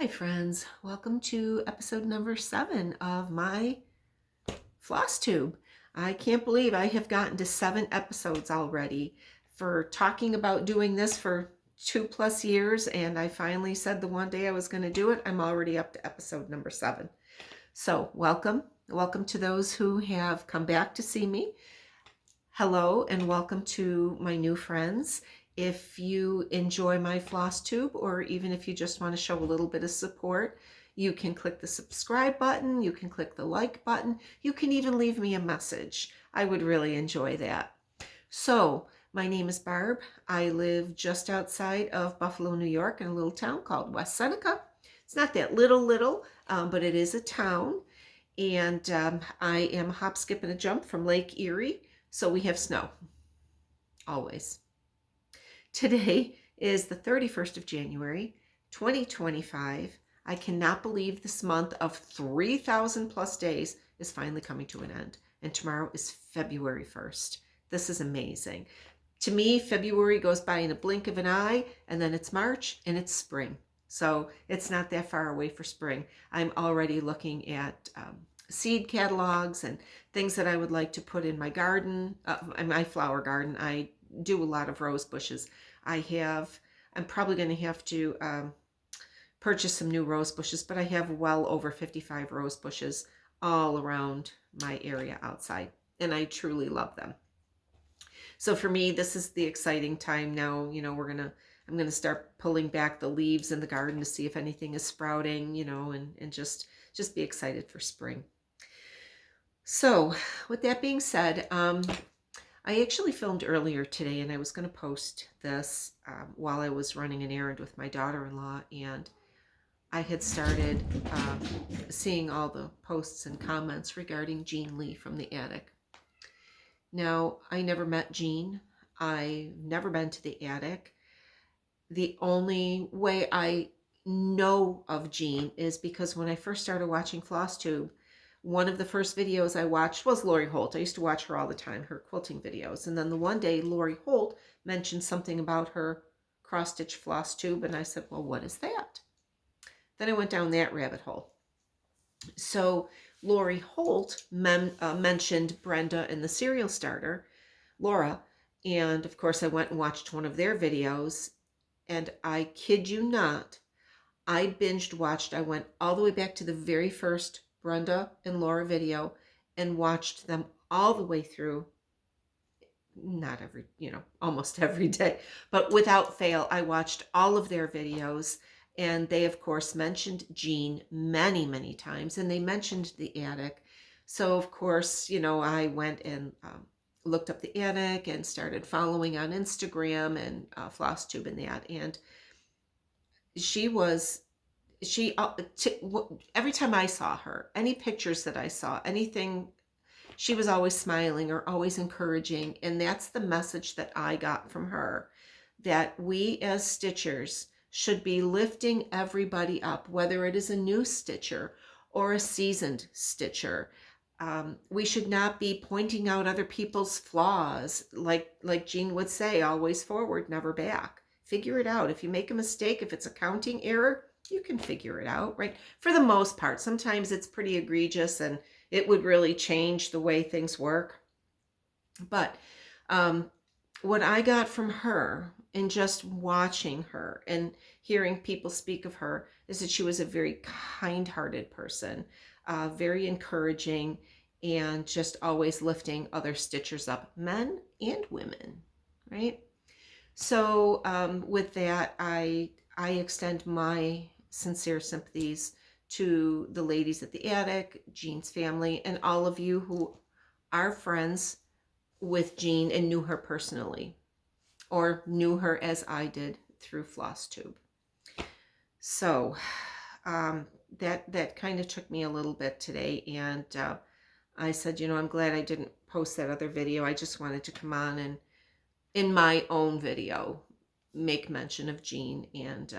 Hi friends, welcome to episode number 7 of my Flosstube. I can't believe I have gotten to 7 episodes already for talking about doing this for 2+ years, and I finally said the one day I was going to do it. I'm already up to episode number 7. So welcome to those who have come back to see me. Hello and welcome to my new friends. If you enjoy my Flosstube, or even if you just want to show a little bit of support, you can click the subscribe button, you can click the like button, you can even leave me a message. I would really enjoy that. So, my name is Barb. I live just outside of Buffalo, New York, in a little town called West Seneca. It's not that little, but it is a town. And I am a hop, skip, and a jump from Lake Erie. So we have snow, always. Today is the 31st of January, 2025. I cannot believe this month of 3,000 plus days is finally coming to an end. And tomorrow is February 1st. This is amazing. To me, February goes by in a blink of an eye, and then it's March and it's spring. So it's not that far away for spring. I'm already looking at seed catalogs and things that I would like to put in my garden, in my flower garden. I do a lot of rose bushes. I'm probably going to have to purchase some new rose bushes, but I have well over 55 rose bushes all around my area outside, and I truly love them. So for me, this is the exciting time now. You know, I'm gonna start pulling back the leaves in the garden to see if anything is sprouting, you know, and just be excited for spring. So with that being said, I actually filmed earlier today, and I was going to post this while I was running an errand with my daughter-in-law, and I had started seeing all the posts and comments regarding Jean Lee from the attic. Now, I never met Jean. I've never been to the attic. The only way I know of Jean is because when I first started watching Flosstube, one of the first videos I watched was Lori Holt. I used to watch her all the time, her quilting videos. And then the one day Lori Holt mentioned something about her cross-stitch floss tube, and I said, well, what is that? Then I went down that rabbit hole. So Lori Holt mentioned Brenda and the Cereal Starter, Laura, and of course I went and watched one of their videos, and I kid you not, I watched, I went all the way back to the very first Brenda and Laura video and watched them all the way through. Not every, almost every day, but without fail, I watched all of their videos, and they of course mentioned Jean many, many times, and they mentioned the attic. So of course, I went and looked up the attic and started following on Instagram and Flosstube and that, and every time I saw her, any pictures that I saw, anything, she was always smiling or always encouraging. And that's the message that I got from her, that we as stitchers should be lifting everybody up, whether it is a new stitcher or a seasoned stitcher. We should not be pointing out other people's flaws. Like Jean would say, always forward, never back. Figure it out. If you make a mistake, if it's a counting error, you can figure it out, right? For the most part. Sometimes it's pretty egregious and it would really change the way things work. But what I got from her in just watching her and hearing people speak of her is that she was a very kind-hearted person, very encouraging, and just always lifting other stitchers up, men and women, right? So with that, I extend my sincere sympathies to the ladies at the attic, Jean's family, and all of you who are friends with Jean and knew her personally, or knew her as I did through Flosstube. So that kind of took me a little bit today, and I said, I'm glad I didn't post that other video. I just wanted to come on and in my own video make mention of Jean and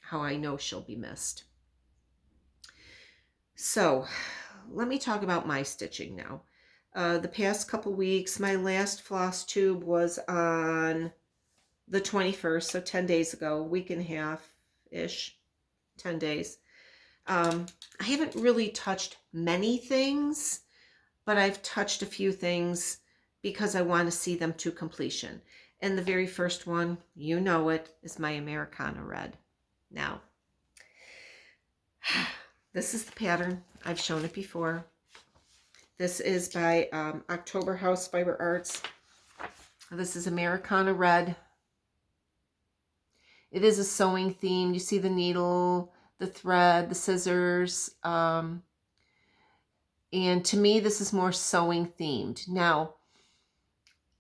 how I know she'll be missed. So let me talk about my stitching now. The past couple weeks, my last Flosstube was on the 21st, so 10 days ago, week and a half-ish, 10 days. I haven't really touched many things, but I've touched a few things because I want to see them to completion. And the very first one, you know it, is my Americana Red. Now, this is the pattern. I've shown it before. This is by October House Fiber Arts. This is Americana Red. It is a sewing theme. You see the needle, the thread, the scissors. And to me, this is more sewing themed. Now,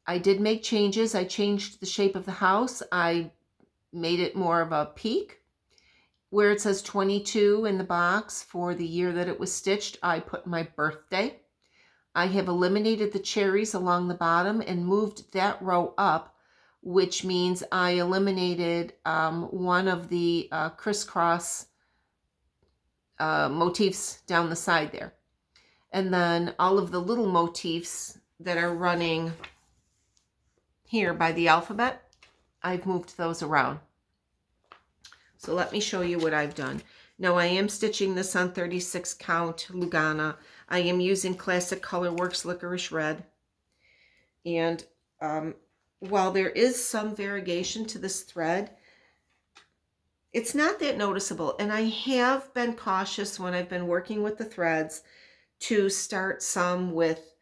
I did make changes. I changed the shape of the house. I made it more of a peak. Where it says 22 in the box for the year that it was stitched, I put my birthday. I have eliminated the cherries along the bottom and moved that row up, which means I eliminated one of the crisscross motifs down the side there. And then all of the little motifs that are running here by the alphabet, I've moved those around. So let me show you what I've done. Now I am stitching this on 36 count Lugana. I am using Classic Colorworks Licorice Red. And while there is some variegation to this thread, it's not that noticeable. And I have been cautious when I've been working with the threads to start some with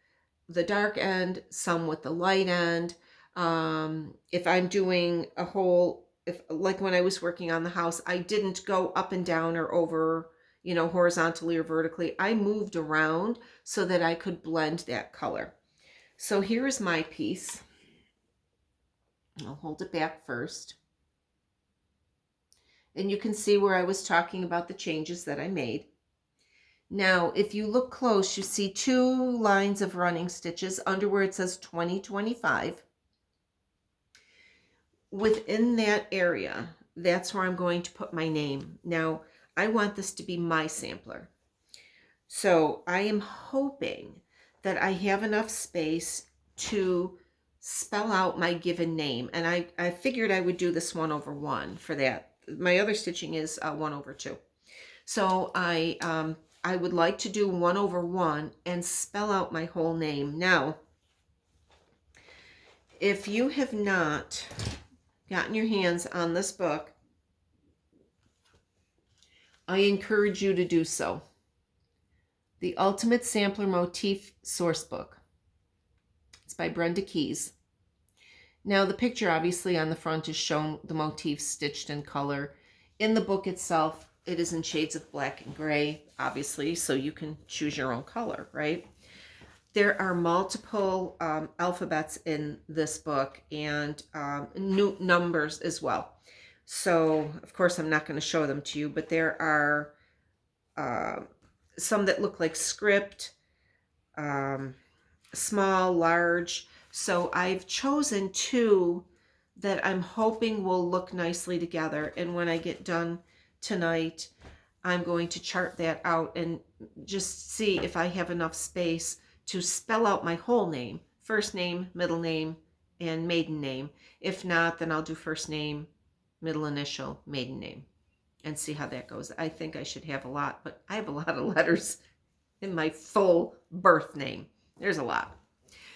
the dark end, some with the light end. If I'm doing a whole, like when I was working on the house, I didn't go up and down or over, you know, horizontally or vertically. I moved around so that I could blend that color. So here is my piece. I'll hold it back first. And you can see where I was talking about the changes that I made. Now, if you look close, you see two lines of running stitches under where it says 2025. Within that area, that's where I'm going to put my name. Now, I want this to be my sampler. So I am hoping that I have enough space to spell out my given name. And I figured I would do this 1/1 for that. My other stitching is 1/2. So I would like to do 1/1 and spell out my whole name. Now, if you have not gotten your hands on this book, I encourage you to do so. The Ultimate Sampler Motif Source Book. It's by Brenda Keyes. Now the picture obviously on the front is shown the motifs stitched in color. In the book itself, it is in shades of black and gray, obviously, so you can choose your own color, right? There are multiple alphabets in this book and new numbers as well. So, of course, I'm not going to show them to you, but there are some that look like script, small, large. So I've chosen two that I'm hoping will look nicely together. And when I get done tonight, I'm going to chart that out and just see if I have enough space to spell out my whole name, first name, middle name, and maiden name. If not, then I'll do first name, middle initial, maiden name, and see how that goes. I think I should have a lot, but I have a lot of letters in my full birth name. There's a lot.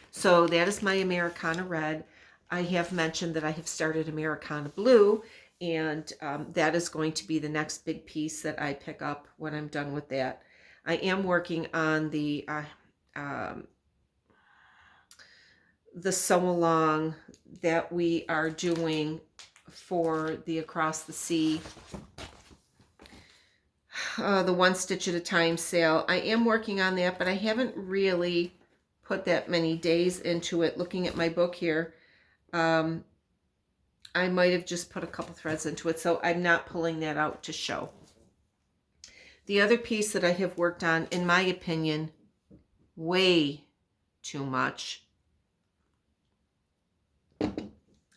So that is my Americana Red. I have mentioned that I have started Americana Blue, and that is going to be the next big piece that I pick up when I'm done with that. I am working on the sew along that we are doing for the Across the Sea, the One Stitch at a Time sale. I am working on that, but I haven't really put that many days into it. Looking at my book here, I might have just put a couple threads into it, so I'm not pulling that out to show. The other piece that I have worked on, in my opinion, way too much.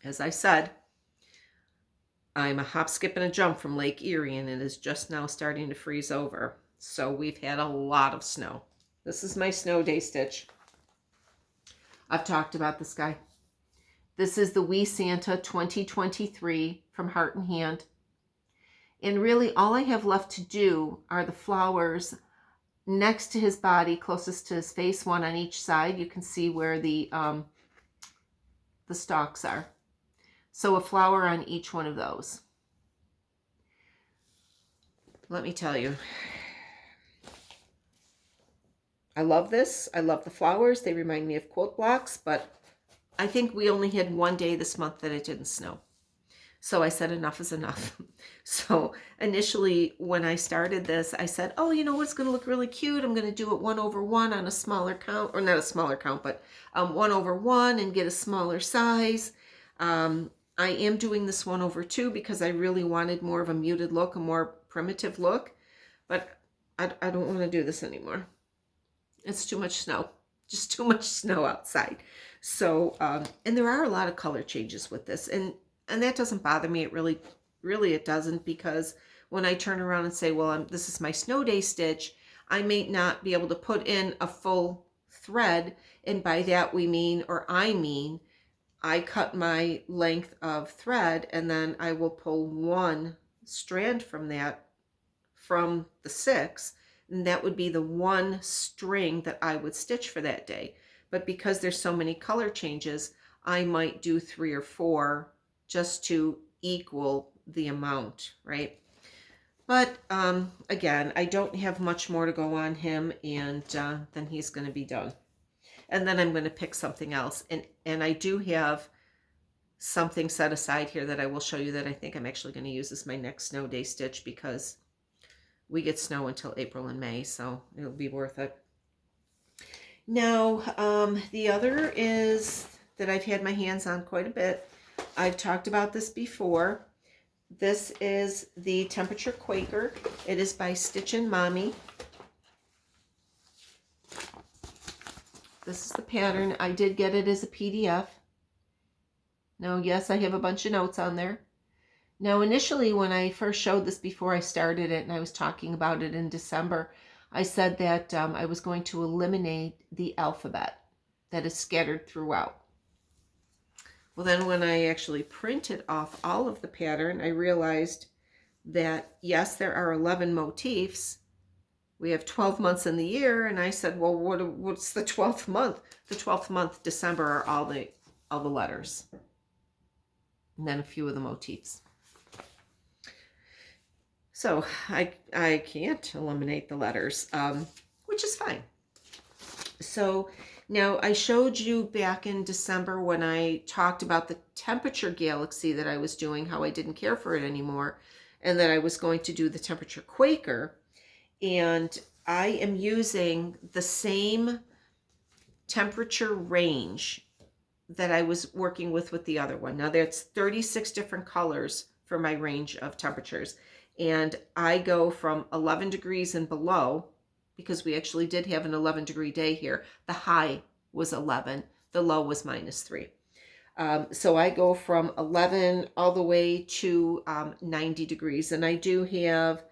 As I said, I'm a hop, skip, and a jump from Lake Erie, and it is just now starting to freeze over. So we've had a lot of snow. This is my snow day stitch. I've talked about this guy. This is the Wee Santa 2023 from Heart and Hand. And really all I have left to do are the flowers next to his body, closest to his face, one on each side. You can see where the stalks are. So a flower on each one of those. Let me tell you, I love this. I love the flowers. They remind me of quilt blocks, but I think we only had one day this month that it didn't snow. So I said enough is enough. So initially when I started this, I said, oh, you know what's going to look really cute? I'm going to do it 1/1 on a smaller count, or not a smaller count, but 1/1 and get a smaller size. I am doing this 1/2 because I really wanted more of a muted look, a more primitive look, but I don't want to do this anymore. It's too much snow, just too much snow outside. So, and there are a lot of color changes with this, and that doesn't bother me. It really it doesn't, because when I turn around and say, well, this is my snow day stitch, I may not be able to put in a full thread. And by that we mean, or I mean, I cut my length of thread and then I will pull one strand from that, from the 6, and that would be the one string that I would stitch for that day. But because there's so many color changes, I might do 3 or 4 just to equal the amount, right? But again, I don't have much more to go on him, and then he's going to be done. And then I'm going to pick something else. And I do have something set aside here that I will show you that I think I'm actually going to use as my next snow day stitch, because we get snow until April and May, so it'll be worth it. Now, the other is that I've had my hands on quite a bit. I've talked about this before. This is the Temperature Quaker. It is by Stitchin' Mommy. This is the pattern. I did get it as a PDF. Now, yes, I have a bunch of notes on there. Now, initially, when I first showed this before I started it, and I was talking about it in December, I said that I was going to eliminate the alphabet that is scattered throughout. Well, then when I actually printed off all of the pattern, I realized that, yes, there are 11 motifs. We have 12 months in the year, and I said, well, what's the 12th month? The 12th month, December, are all the letters, and then a few of the motifs. So I can't eliminate the letters, which is fine. So now I showed you back in December when I talked about the temperature galaxy that I was doing, how I didn't care for it anymore, and that I was going to do the temperature Quaker. And I am using the same temperature range that I was working with the other one. Now that's 36 different colors for my range of temperatures. And I go from 11 degrees and below, because we actually did have an 11-degree day here. The high was 11, the low was -3. So I go from 11 all the way to 90 degrees. And I do have,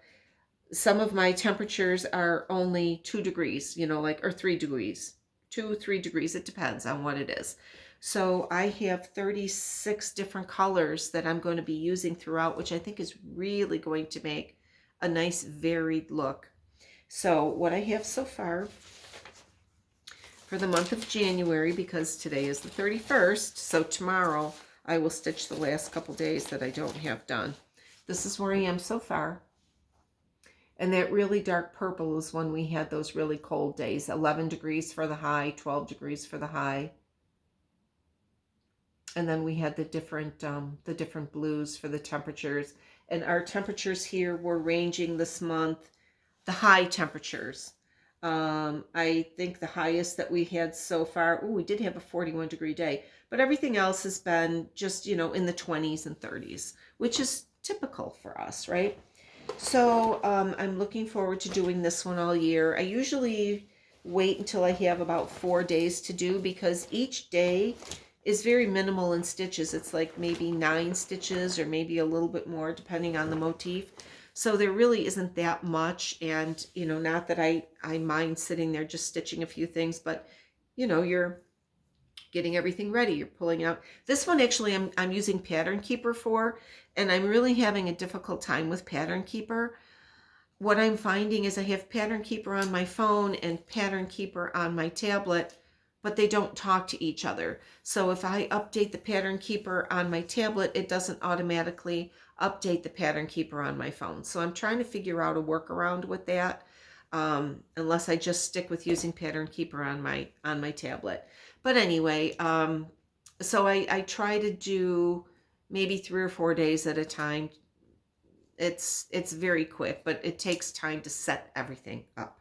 some of my temperatures are only 2 degrees, you know, like, or 3 degrees, 2, 3 degrees. It depends on what it is. So I have 36 different colors that I'm going to be using throughout, which I think is really going to make a nice varied look. So what I have so far for the month of January, because today is the 31st, so tomorrow I will stitch the last couple days that I don't have done. This is where I am so far. And that really dark purple is when we had those really cold days, 11 degrees for the high, 12 degrees for the high. And then we had the different blues for the temperatures. And our temperatures here were ranging this month, the high temperatures. I think the highest that we had so far, we did have a 41-degree day, but everything else has been just, you know, in the 20s and 30s, which is typical for us, right? So I'm looking forward to doing this one all year. I usually wait until I have about 4 days to do, because each day is very minimal in stitches. It's like maybe 9 stitches or maybe a little bit more depending on the motif. So there really isn't that much. And, you know, not that I mind sitting there just stitching a few things, but, you know, you're getting everything ready. You're pulling out. This one actually I'm using Pattern Keeper for, and I'm really having a difficult time with Pattern Keeper. What I'm finding is I have Pattern Keeper on my phone and Pattern Keeper on my tablet, but they don't talk to each other. So if I update the Pattern Keeper on my tablet, it doesn't automatically update the Pattern Keeper on my phone. So I'm trying to figure out a workaround with that, unless I just stick with using Pattern Keeper on my tablet. But anyway, so I try to do maybe 3 or 4 days at a time. It's very quick, but it takes time to set everything up.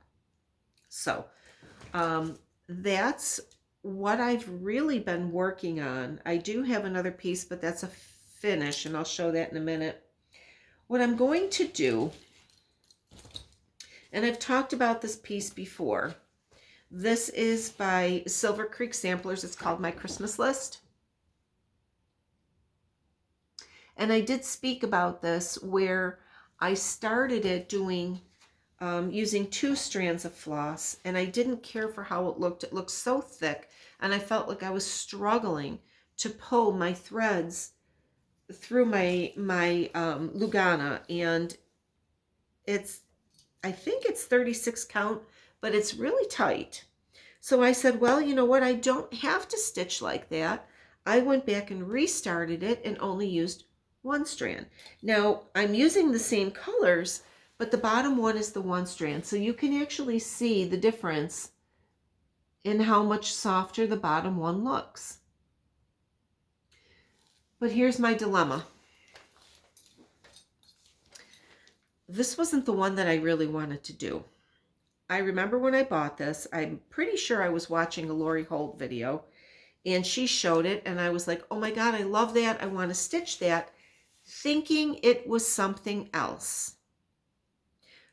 So that's what I've really been working on. I do have another piece, but that's a finish, and I'll show that in a minute. What I'm going to do, and I've talked about this piece before. This is by Silver Creek Samplers. It's called My Christmas List. And I did speak about this where I started it doing using 2 strands of floss, and I didn't care for how it looked. It looked so thick, and I felt like I was struggling to pull my threads through my Lugana, and I think it's 36 count, but it's really tight. So I said, well, you know what? I don't have to stitch like that. I went back and restarted it and only used 1 strand. Now I'm using the same colors, but the bottom one is the 1 strand. So you can actually see the difference in how much softer the bottom one looks. But here's my dilemma. This wasn't the one that I really wanted to do. I remember when I bought this, I'm pretty sure I was watching a Lori Holt video, and she showed it, and I was like, oh my God, I love that. I want to stitch that, thinking it was something else.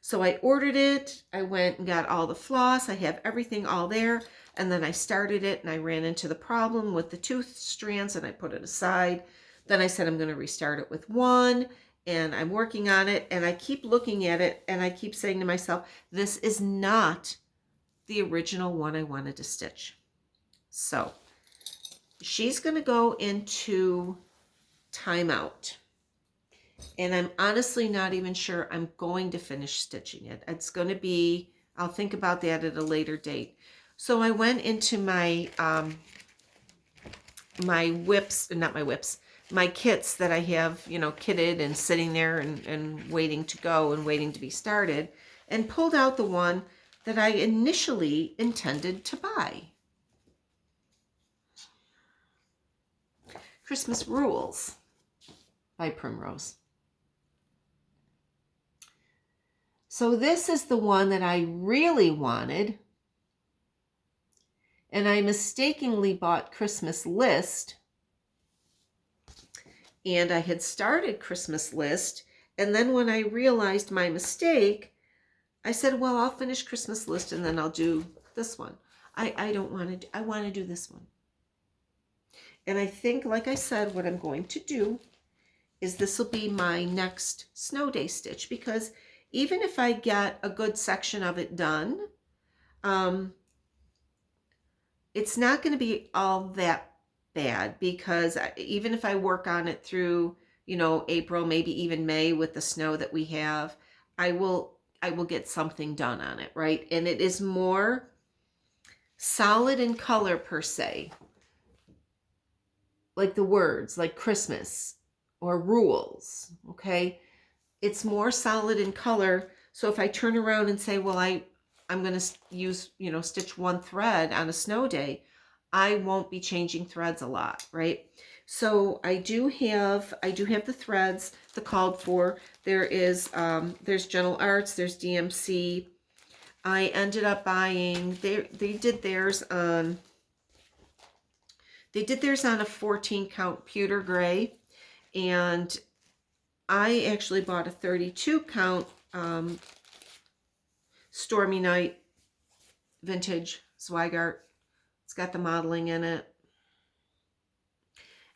So I ordered it. I went and got all the floss. I have everything all there. And then I started it, and I ran into the problem with the 2 strands, and I put it aside. Then I said, I'm going to restart it with 1. And I'm working on it, and I keep looking at it, and I keep saying to myself, this is not the original one I wanted to stitch. So she's going to go into timeout, and I'm honestly not even sure I'm going to finish stitching it. It's going to be, I'll think about that at a later date. So I went into my my kits that I have, you know, kitted and sitting there and waiting to go and waiting to be started, and pulled out the one that I initially intended to buy. Christmas Rules by Primrose. So this is the one that I really wanted, and I mistakenly bought Christmas List. And I had started Christmas List, and then when I realized my mistake, I said, well, I'll finish Christmas List and then I'll do this one. I don't want to, I want to do this one. And I think, like I said, what I'm going to do is this will be my next snow day stitch, because even if I get a good section of it done, it's not going to be all that bad, because even if I work on it through, you know, April, maybe even May with the snow that we have, I will get something done on it, right? And it is more solid in color per se, like the words, like Christmas or rules, okay? It's more solid in color. So if I turn around and say, well, I'm going to use, you know, stitch 1 thread on a snow day, I won't be changing threads a lot, right? So I do have the threads, the called for. There is there's Gentle Arts, there's DMC. I ended up buying, they did theirs on a 14 count pewter gray, and I actually bought a 32 count Stormy Night vintage Zweigart. It's got the modeling in it.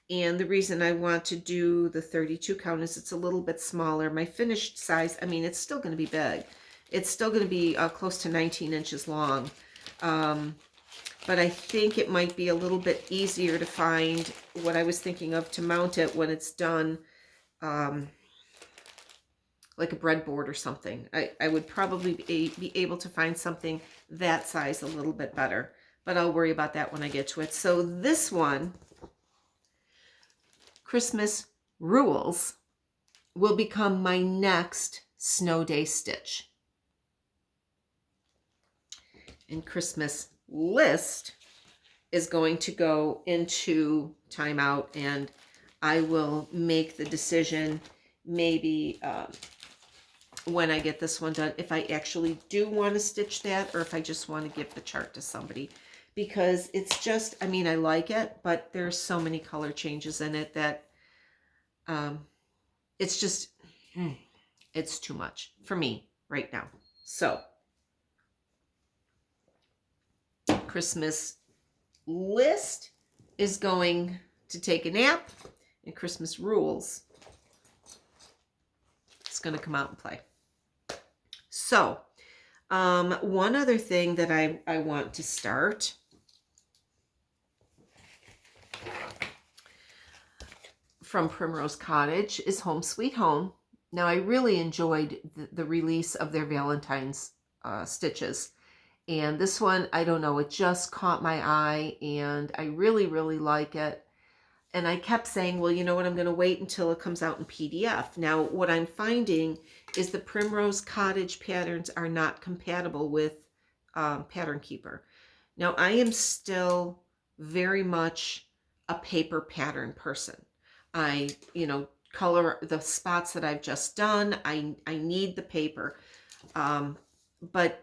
And the reason I want to do the 32 count is it's a little bit smaller. My finished size, I mean, it's still going to be big. It's still going to be close to 19 inches long. but I think it might be a little bit easier to find what I was thinking of to mount it when it's done, like a breadboard or something. I would probably be able to find something that size a little bit better, but I'll worry about that when I get to it. So this one, Christmas Rules, will become my next snow day stitch. And Christmas List is going to go into timeout, and I will make the decision maybe when I get this one done, if I actually do want to stitch that, or if I just want to give the chart to somebody, because it's just, I mean, I like it, but there's so many color changes in it that it's just, it's too much for me right now. So Christmas List is going to take a nap, and Christmas Rules is going to come out and play. So one other thing that I want to start from Primrose Cottage is Home Sweet Home. Now, I really enjoyed the release of their Valentine's stitches. And this one, I don't know, it just caught my eye, and I really, really like it. And I kept saying, well, you know what, I'm going to wait until it comes out in PDF. Now, what I'm finding is the Primrose Cottage patterns are not compatible with Pattern Keeper. Now, I am still very much a paper pattern person. I, color the spots that I've just done. I need the paper. But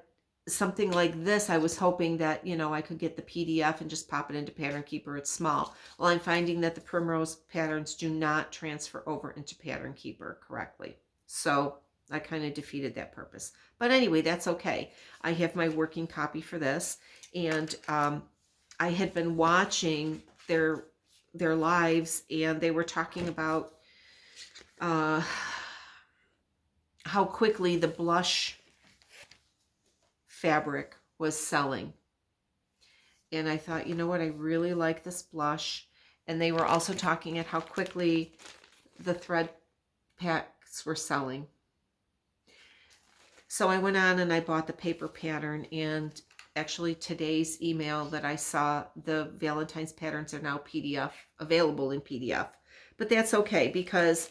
something like this, I was hoping that, I could get the PDF and just pop it into Pattern Keeper. It's small. Well, I'm finding that the Primrose patterns do not transfer over into Pattern Keeper correctly. So I kind of defeated that purpose. But anyway, that's okay. I have my working copy for this. And I had been watching their lives, and they were talking about how quickly the blush fabric was selling. And I thought, you know what, I really like this blush. And they were also talking at how quickly the thread packs were selling. So I went on and I bought the paper pattern, and actually today's email that I saw, the Valentine's patterns are now available in PDF. But that's okay, because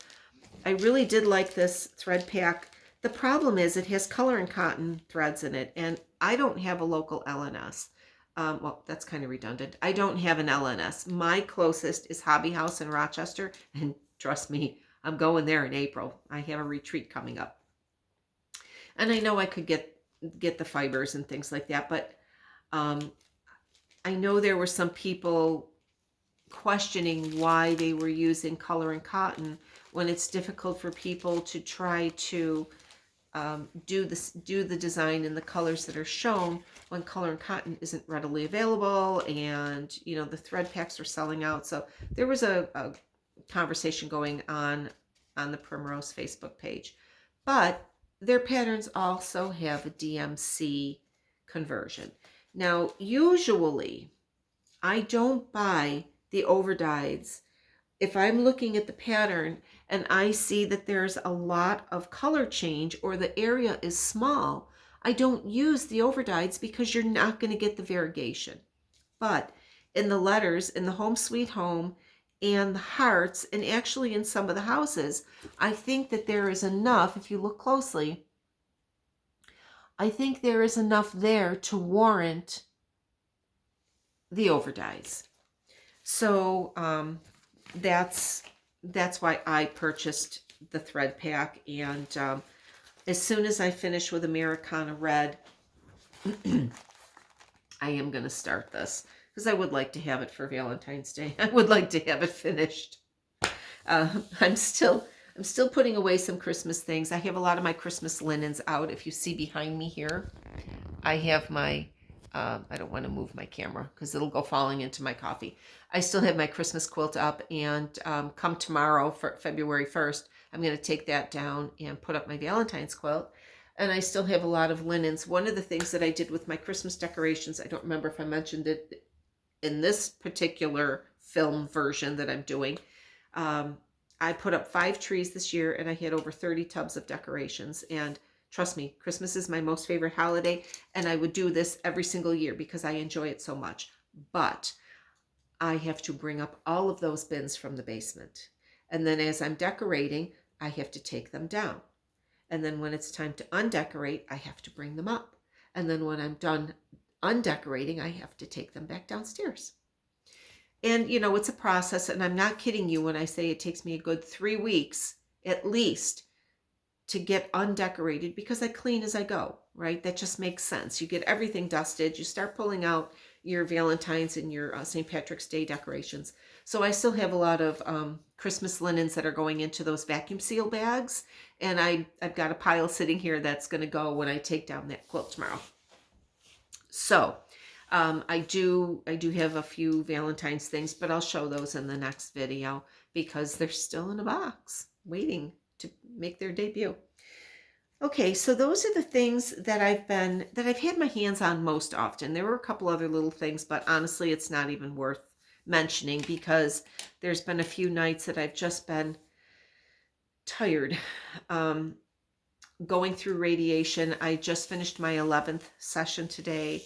I really did like this thread pack. The problem is it has color and cotton threads in it, and I don't have a local LNS. Well, that's kind of redundant. I don't have an LNS. My closest is Hobby House in Rochester, and trust me, I'm going there in April. I have a retreat coming up. And I know I could get the fibers and things like that, but I know there were some people questioning why they were using color and cotton when it's difficult for people to try to do the design in the colors that are shown when color and cotton isn't readily available, and the thread packs are selling out. So there was a conversation going on the Primrose Facebook page. But their patterns also have a DMC conversion. Now, usually I don't buy the overdyes. If I'm looking at the pattern and I see that there's a lot of color change or the area is small, I don't use the overdyes, because you're not going to get the variegation. But in the letters, in the Home Sweet Home and the hearts, and actually in some of the houses, I think that there is enough, if you look closely, I think there is enough there to warrant the overdyes. So that's why I purchased the thread pack. And as soon as I finish with Americana Red, I am going to start this, because I would like to have it for Valentine's Day. I would like to have it finished. I'm still putting away some Christmas things. I have a lot of my Christmas linens out. If you see behind me here, I have my, I don't want to move my camera because it'll go falling into my coffee. I still have my Christmas quilt up, and come tomorrow, for February 1st, I'm going to take that down and put up my Valentine's quilt. And I still have a lot of linens. One of the things that I did with my Christmas decorations, I don't remember if I mentioned it in this particular film version that I'm doing. Um, I put up 5 trees this year and I had over 30 tubs of decorations. And trust me, Christmas is my most favorite holiday. And I would do this every single year because I enjoy it so much. But I have to bring up all of those bins from the basement. And then as I'm decorating, I have to take them down. And then when it's time to undecorate, I have to bring them up. And then when I'm done undecorating, I have to take them back downstairs. And, you know, it's a process. And I'm not kidding you when I say it takes me a good 3 weeks at least to get undecorated because I clean as I go, right? That just makes sense. You get everything dusted. You start pulling out your Valentine's and your St. Patrick's Day decorations. So I still have a lot of Christmas linens that are going into those vacuum seal bags. And I've got a pile sitting here that's going to go when I take down that quilt tomorrow. So I do have a few Valentine's things, but I'll show those in the next video because they're still in a box waiting to make their debut. Okay, so those are the things that I've had my hands on most often. There were a couple other little things, but honestly, it's not even worth mentioning because there's been a few nights that I've just been tired. Going through radiation. I just finished my 11th session today.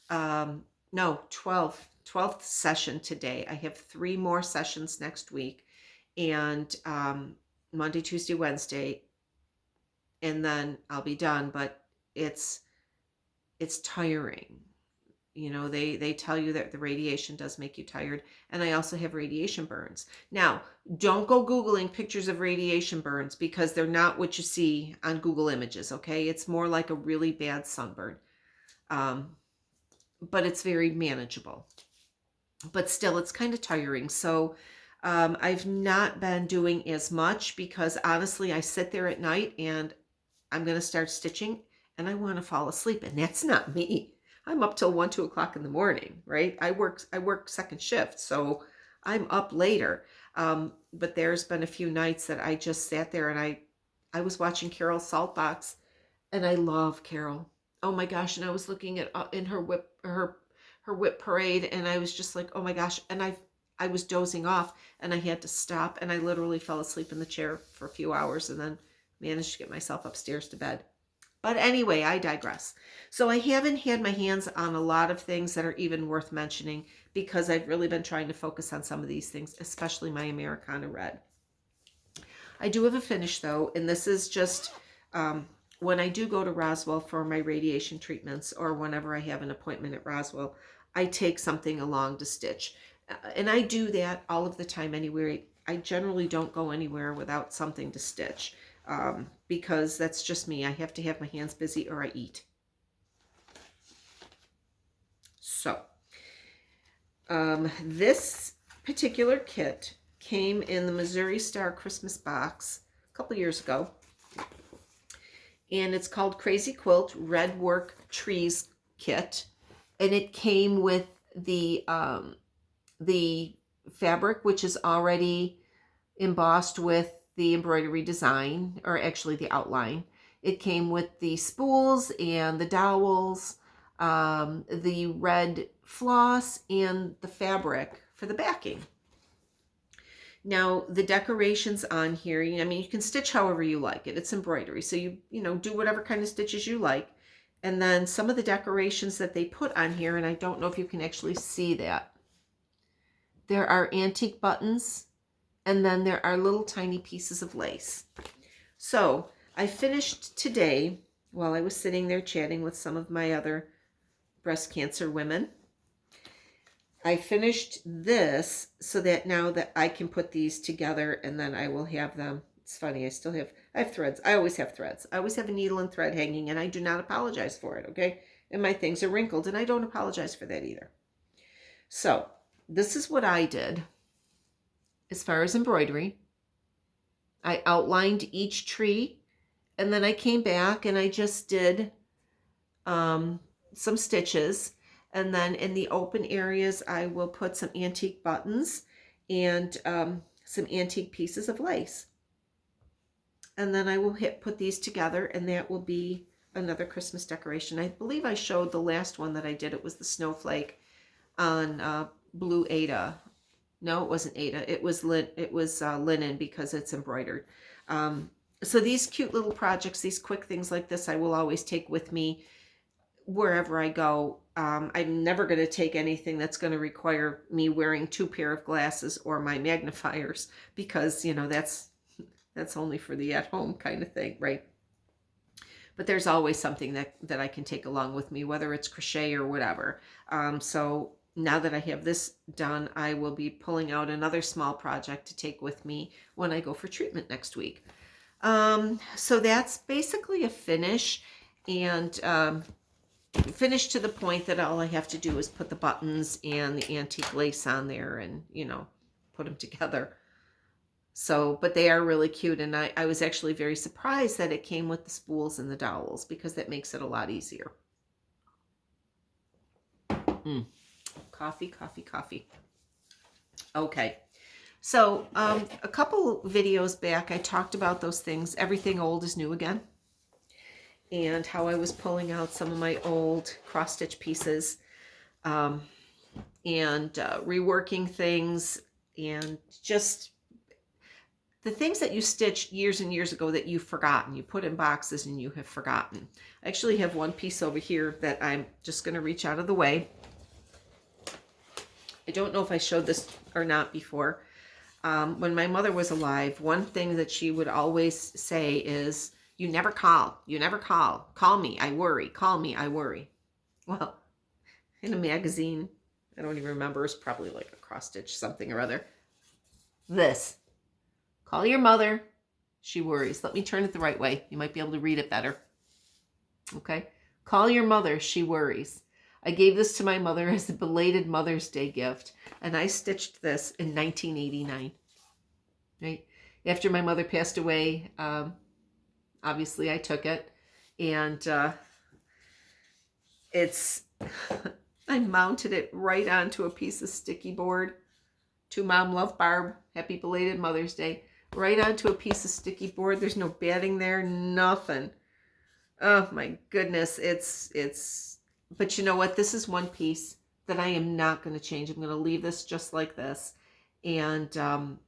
No, 12th session today. I have 3 more sessions next week, and Monday, Tuesday, Wednesday, and then I'll be done. But it's tiring. You know, they tell you that the radiation does make you tired. And I also have radiation burns. Now, don't go Googling pictures of radiation burns because they're not what you see on Google Images, okay? It's more like a really bad sunburn. But it's very manageable. But still, it's kind of tiring. So I've not been doing as much because honestly, I sit there at night and I'm going to start stitching and I want to fall asleep. And that's not me. I'm up till 1, 2 o'clock in the morning, right? I work second shift, so I'm up later. But there's been a few nights that I just sat there and I was watching Carol's Saltbox, and I love Carol. Oh my gosh! And I was looking at in her whip parade, and I was just like, oh my gosh! And I was dozing off, and I had to stop, and I literally fell asleep in the chair for a few hours, and then managed to get myself upstairs to bed. But anyway, I digress. So I haven't had my hands on a lot of things that are even worth mentioning because I've really been trying to focus on some of these things, especially my Americana Red. I do have a finish though, and this is just when I do go to Roswell for my radiation treatments or whenever I have an appointment at Roswell, I take something along to stitch. And I do that all of the time anywhere. I generally don't go anywhere without something to stitch. Because that's just me. I have to have my hands busy or I eat. So, this particular kit came in the Missouri Star Christmas box a couple years ago. And it's called Crazy Quilt Red Work Trees Kit. And it came with the fabric, which is already embossed with the embroidery design, or actually the outline. It came with the spools and the dowels, the red floss, and the fabric for the backing. Now, the decorations on here, I mean, you can stitch however you like it. It's embroidery, so you do whatever kind of stitches you like. And then some of the decorations that they put on here, and I don't know if you can actually see that. There are antique buttons, and then there are little tiny pieces of lace. So I finished today while I was sitting there chatting with some of my other breast cancer women. I finished this so that now that I can put these together and then I will have them. It's funny, I have threads. I always have threads. I always have a needle and thread hanging, and I do not apologize for it, okay? And my things are wrinkled, and I don't apologize for that either. So this is what I did. As far as embroidery, I outlined each tree, and then I came back and I just did some stitches, and then in the open areas I will put some antique buttons and some antique pieces of lace. and then I will put these together, and that will be another Christmas decoration. I believe I showed the last one that I did. It was the snowflake on blue Ada. No, it wasn't Ada. It was linen because it's embroidered. So these cute little projects, these quick things like this, I will always take with me wherever I go. I'm never going to take anything that's going to require me wearing 2 pair of glasses or my magnifiers, because, you know, that's only for the at-home kind of thing, right? But there's always something that I can take along with me, whether it's crochet or whatever. So now that I have this done, I will be pulling out another small project to take with me when I go for treatment next week. So that's basically a finish, and finished to the point that all I have to do is put the buttons and the antique lace on there and, you know, put them together. So, but they are really cute, and I was actually very surprised that it came with the spools and the dowels, because that makes it a lot easier. Coffee, coffee, coffee. Okay. So, a couple videos back, I talked about those things. Everything old is new again. And how I was pulling out some of my old cross-stitch pieces and reworking things, and just the things that you stitched years and years ago that you've forgotten. You put in boxes and you have forgotten. I actually have one piece over here that I'm just going to reach out of the way. I don't know if I showed this or not before. When my mother was alive, one thing that she would always say is, "You never call. You never call. Call me. I worry. Call me. I worry." Well, in a magazine, I don't even remember, it's probably like a cross-stitch something or other. This. Call your mother. She worries. Let me turn it the right way. You might be able to read it better. Okay? Call your mother. She worries. I gave this to my mother as a belated Mother's Day gift, and I stitched this in 1989. Right? After my mother passed away, obviously I took it, and I mounted it right onto a piece of sticky board. To Mom, love, Barb. Happy belated Mother's Day. Right onto a piece of sticky board. There's no batting there, nothing. Oh my goodness, but you know what? This is one piece that I am not going to change. I'm going to leave this just like this, and I'm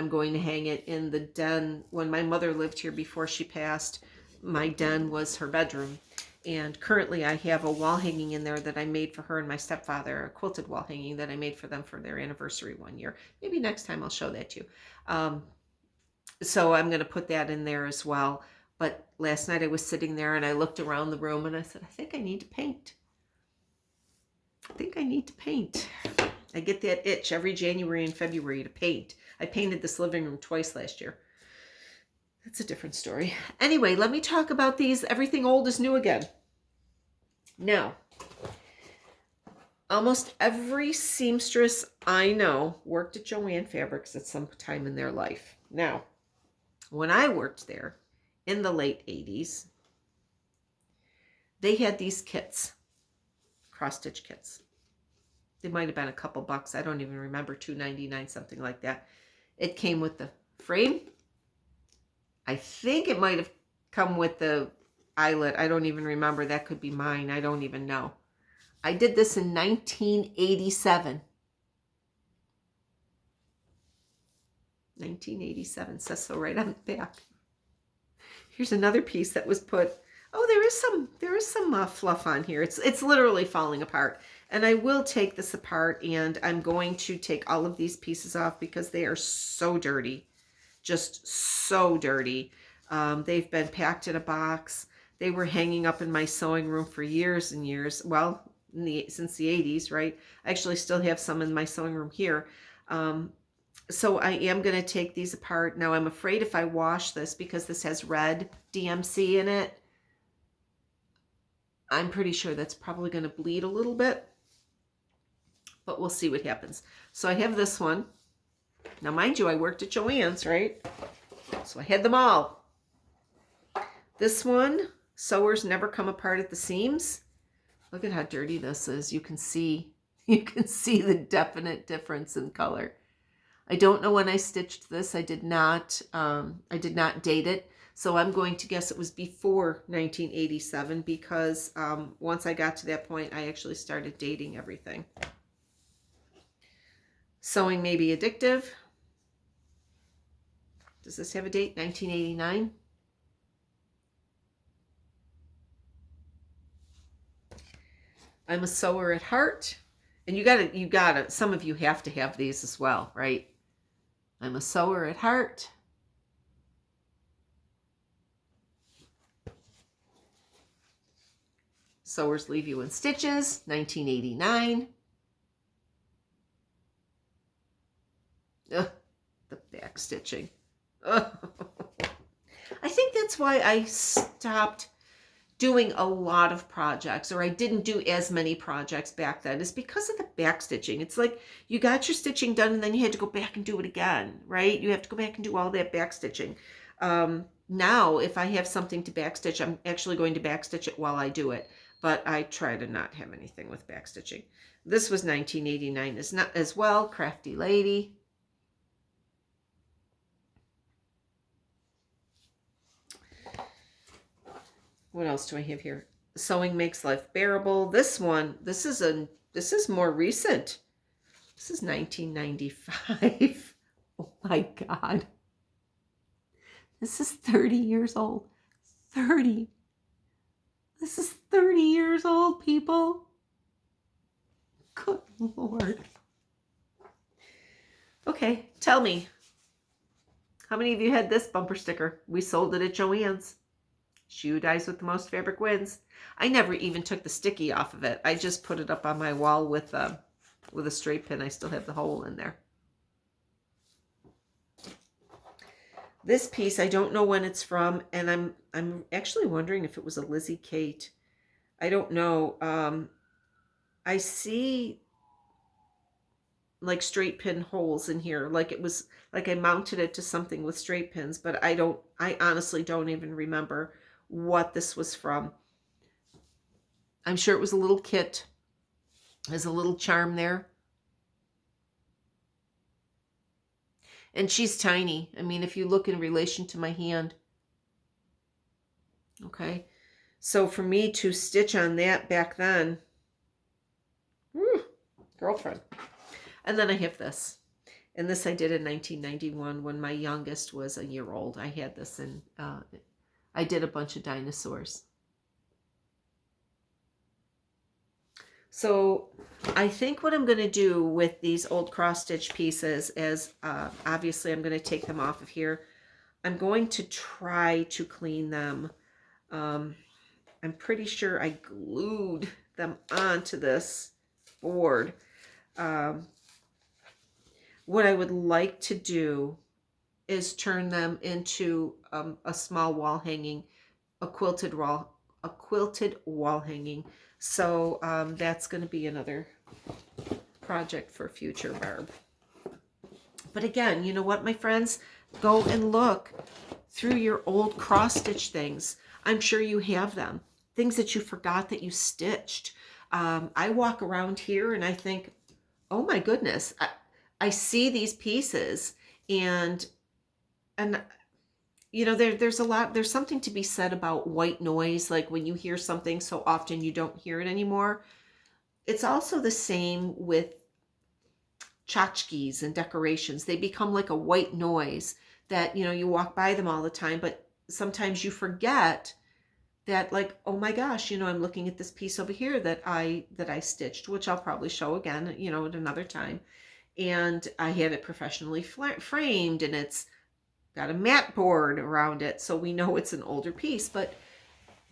going to hang it in the den. When my mother lived here before she passed, my den was her bedroom. And currently I have a wall hanging in there that I made for her and my stepfather, a quilted wall hanging that I made for them for their anniversary one year. Maybe next time I'll show that to you. So I'm going to put that in there as well. But last night I was sitting there and I looked around the room and I said, I think I need to paint. I think I need to paint. I get that itch every January and February to paint. I painted this living room twice last year. That's a different story. Anyway, let me talk about these. Everything old is new again. Now, almost every seamstress I know worked at Joann Fabrics at some time in their life. Now, when I worked there in the late 80s, they had these kits, cross-stitch kits. They might have been a couple bucks. I don't even remember, $2.99, something like that. It came with the frame. I think it might have come with the eyelet. I don't even remember. That could be mine. I don't even know. I did this in 1987. 1987 says so right on the back. Here's another piece that was put. Oh, there is some fluff on here. It's literally falling apart. And I will take this apart, and I'm going to take all of these pieces off because they are so dirty. Just so dirty. They've been packed in a box. They were hanging up in my sewing room for years and years. Well, since the 80s, right? I actually still have some in my sewing room here. So I am going to take these apart. Now, I'm afraid if I wash this, because this has red DMC in it, I'm pretty sure that's probably going to bleed a little bit. But we'll see what happens. So I have this one. Now, mind you, I worked at Joann's, right? So I had them all. This one, sewers never come apart at the seams. Look at how dirty this is. You can see the definite difference in color. I don't know when I stitched this. I did not date it. So I'm going to guess it was before 1987 because once I got to that point, I actually started dating everything. Sewing may be addictive. Does this have a date? 1989. I'm a sewer at heart. And you gotta, some of you have to have these as well, right? I'm a sewer at heart. Sewers leave you in stitches, 1989. Ugh, the back stitching. Ugh. I think that's why I stopped doing a lot of projects, or I didn't do as many projects back then, is because of the back stitching. It's like you got your stitching done and then you had to go back and do it again, right? You have to go back and do all that back stitching. Now, if I have something to back stitch, I'm actually going to back stitch it while I do it, but I try to not have anything with back stitching. This was 1989 as well, Crafty Lady. What else do I have here? Sewing makes life bearable. This one, this is more recent. This is 1995. Oh my God. This is 30 years old. 30. This is 30 years old, people. Good Lord. Okay, tell me. How many of you had this bumper sticker? We sold it at Joann's. Shoe dies with the most fabric wins. I never even took the sticky off of it. I just put it up on my wall with a straight pin. I still have the hole in there. This piece, I don't know when it's from, and I'm actually wondering if it was a Lizzie Kate. I don't know. I see like straight pin holes in here, like it was like I mounted it to something with straight pins, but I honestly don't even remember what this was from. I'm sure it was a little kit. There's a little charm there. And she's tiny. I mean, if you look in relation to my hand. Okay. So for me to stitch on that back then, girlfriend. And then I have this. And this I did in 1991 when my youngest was a year old. I had this and I did a bunch of dinosaurs. So I think what I'm going to do with these old cross-stitch pieces is, obviously I'm going to take them off of here. I'm going to try to clean them. I'm pretty sure I glued them onto this board. What I would like to do is turn them into a small wall hanging, a quilted wall hanging. So that's going to be another project for future, Barb. But again, you know what, my friends? Go and look through your old cross-stitch things. I'm sure you have them. Things that you forgot that you stitched. I walk around here and I think, oh my goodness, I see these pieces and you know, there's something to be said about white noise. Like when you hear something so often you don't hear it anymore. It's also the same with tchotchkes and decorations. They become like a white noise that, you know, you walk by them all the time, but sometimes you forget that, like, oh my gosh, you know, I'm looking at this piece over here that I stitched, which I'll probably show again, you know, at another time. And I had it professionally framed and it's got a mat board around it, so we know it's an older piece. But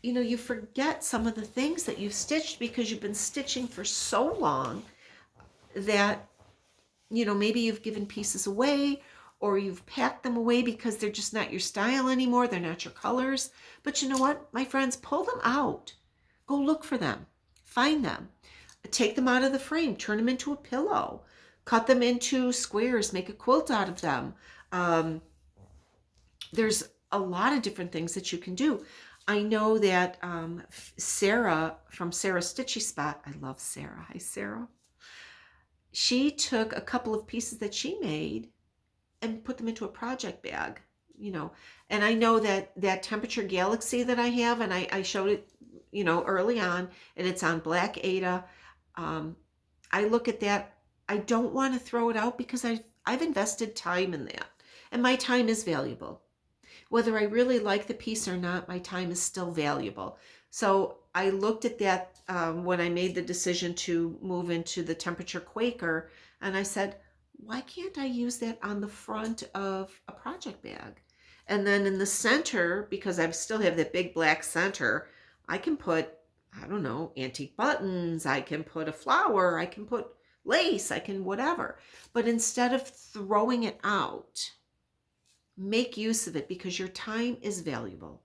you know, you forget some of the things that you've stitched because you've been stitching for so long that, you know, maybe you've given pieces away or you've packed them away because they're just not your style anymore. They're not your colors. But you know what, my friends, pull them out. Go look for them. Find them. Take them out of the frame. Turn them into a pillow. Cut them into squares. Make a quilt out of them. There's a lot of different things that you can do. I know that Sarah from Sarah Stitchy Spot, I love Sarah. Hi, Sarah. She took a couple of pieces that she made and put them into a project bag. you know. And I know that that temperature galaxy that I have, and I showed it, you know, early on, and it's on Black Ada. Um, I look at that. I don't want to throw it out because I've invested time in that, and my time is valuable. Whether I really like the piece or not, my time is still valuable. So I looked at that when I made the decision to move into the temperature Quaker, and I said, why can't I use that on the front of a project bag? And then in the center, because I still have that big black center, I can put, I don't know, antique buttons, I can put a flower, I can put lace, I can whatever. But instead of throwing it out, make use of it because your time is valuable.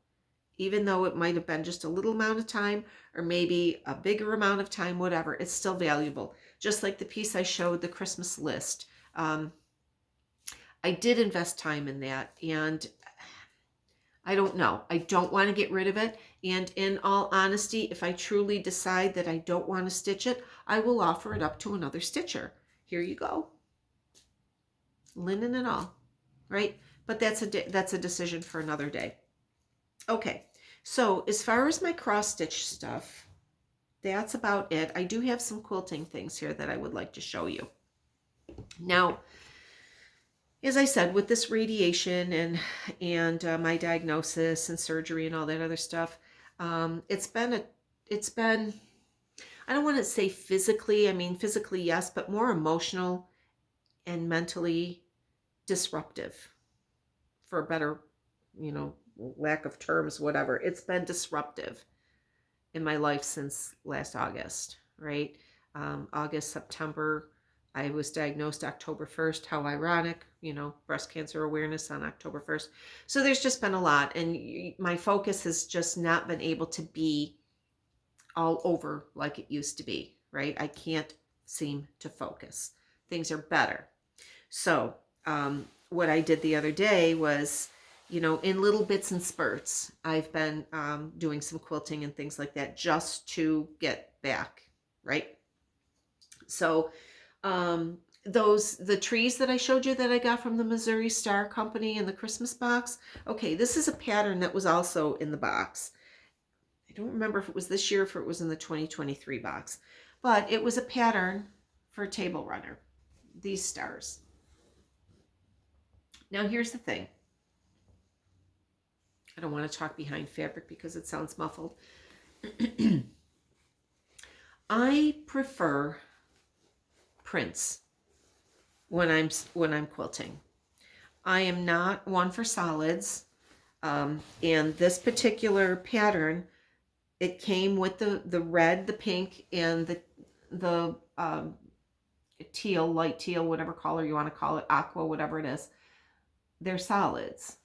Even though it might have been just a little amount of time or maybe a bigger amount of time, whatever, it's still valuable. Just like the piece I showed, the Christmas list. I did invest time in that, and I don't know. I don't want to get rid of it. And in all honesty, if I truly decide that I don't want to stitch it, I will offer it up to another stitcher. Here you go. Linen and all, right? But that's a decision for another day. Okay, so as far as my cross stitch stuff, that's about it. I do have some quilting things here that I would like to show you. Now, as I said, with this radiation and my diagnosis and surgery and all that other stuff, it's been I don't want to say physically, I mean physically yes, but more emotional and mentally disruptive, for a better, you know, lack of terms, whatever. It's been disruptive in my life since last August, right? August, September. I was diagnosed October 1st. How ironic, you know, breast cancer awareness on October 1st. So there's just been a lot, and my focus has just not been able to be all over like it used to be, right? I can't seem to focus. Things are better. So what I did the other day was, you know, in little bits and spurts, I've been doing some quilting and things like that just to get back, right? So the trees that I showed you that I got from the Missouri Star Company in the Christmas box, okay, this is a pattern that was also in the box. I don't remember if it was this year or if it was in the 2023 box, but it was a pattern for a table runner, these stars. Now here's the thing. I don't want to talk behind fabric because it sounds muffled. I prefer prints when I'm quilting. I am not one for solids, and this particular pattern, it came with the red, the pink, and the teal, light teal, whatever color you want to call it, aqua, whatever it is. They're solids.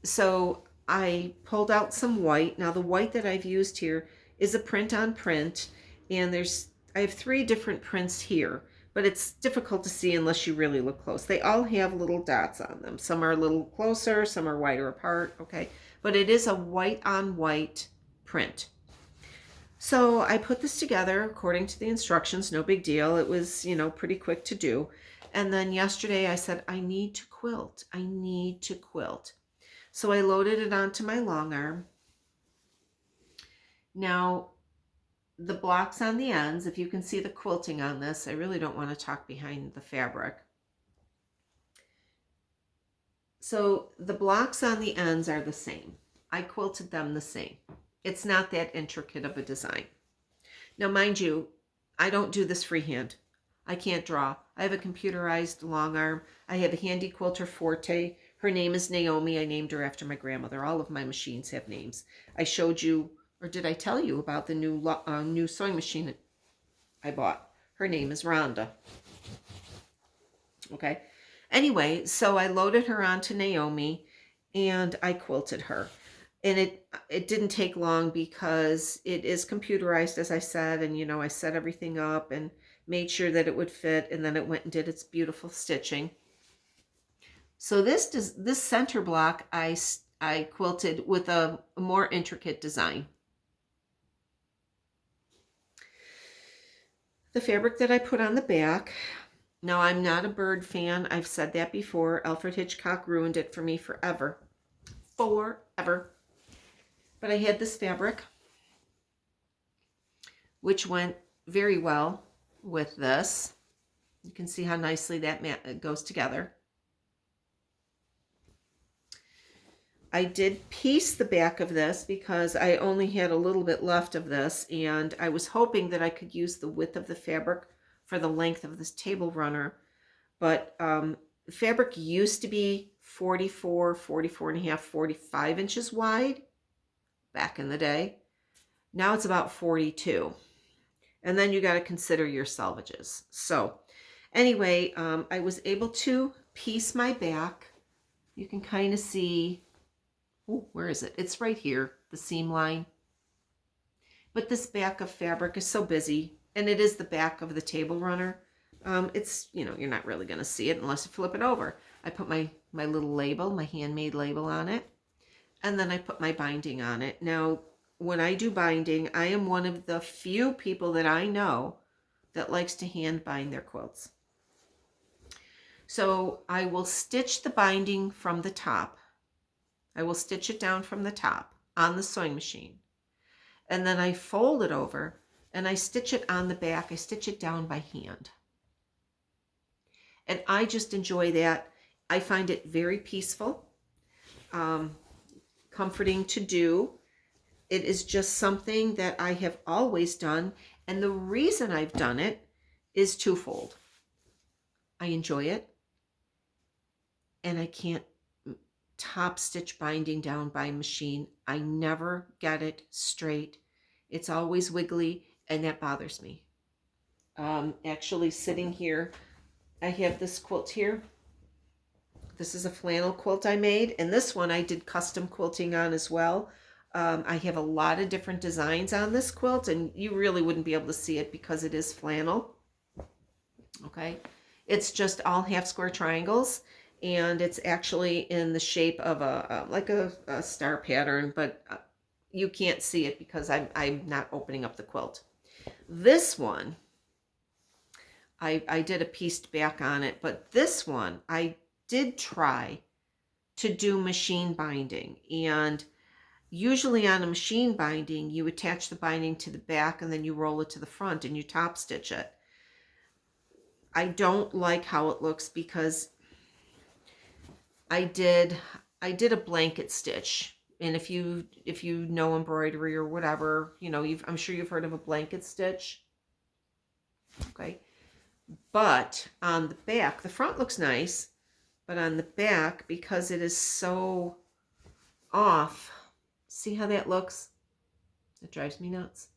So I pulled out some white. Now the white that I've used here is a print on print, and I have 3 different prints here, but it's difficult to see unless you really look close. They all have little dots on them. Some are a little closer, some are wider apart, okay? But it is a white on white print. So I put this together according to the instructions, no big deal. It was, you know, pretty quick to do. And then yesterday I said, I need to quilt. I need to quilt. So I loaded it onto my long arm. Now, the blocks on the ends, if you can see the quilting on this, I really don't want to talk behind the fabric. So the blocks on the ends are the same. I quilted them the same. It's not that intricate of a design. Now, mind you, I don't do this freehand. I can't draw. I have a computerized long arm. I have a handy quilter Forte. Her name is Naomi. I named her after my grandmother. All of my machines have names. I showed you, or did I tell you about the new sewing machine that I bought? Her name is Rhonda. Okay. Anyway, so I loaded her onto Naomi and I quilted her. And it didn't take long because it is computerized, as I said, and you know, I set everything up and made sure that it would fit, and then it went and did its beautiful stitching. So this center block I quilted with a more intricate design. The fabric that I put on the back, Now, I'm not a bird fan. I've said that before. Alfred Hitchcock ruined it for me forever. Forever. But I had this fabric, which went very well with this. You can see how nicely that goes together. I did piece the back of this because I only had a little bit left of this, and I was hoping that I could use the width of the fabric for the length of this table runner. But fabric used to be 44, 44 and a half, 45 inches wide back in the day. Now it's about 42. And then you got to consider your selvages. So anyway, I was able to piece my back. You can kind of see, oh, where is it? It's right here, the seam line. But this back of fabric is so busy, and it is the back of the table runner. It's, you know, you're not really going to see it unless you flip it over. I put my little label, my handmade label on it, and then I put my binding on it. Now, when I do binding, I am one of the few people that I know that likes to hand bind their quilts. So I will stitch the binding from the top. I will stitch it down from the top on the sewing machine. And then I fold it over and I stitch it on the back. I stitch it down by hand. And I just enjoy that. I find it very peaceful, comforting to do. It is just something that I have always done. And the reason I've done it is twofold. I enjoy it. And I can't top stitch binding down by machine. I never get it straight. It's always wiggly, and that bothers me. Actually, sitting here, I have this quilt here. This is a flannel quilt I made, and this one I did custom quilting on as well. I have a lot of different designs on this quilt, and you really wouldn't be able to see it because it is flannel. Okay, it's just all half square triangles, and it's actually in the shape of like a star pattern, but you can't see it because I'm not opening up the quilt. This one, I did a pieced back on it, but this one I did try to do machine binding, and usually on a machine binding you attach the binding to the back and then you roll it to the front and you top stitch it. I don't like how it looks because I did a blanket stitch, and if you know embroidery or whatever, you know, I'm sure you've heard of a blanket stitch. Okay, but on the back, the front looks nice, but on the back, because it is so off, see how that looks? It drives me nuts.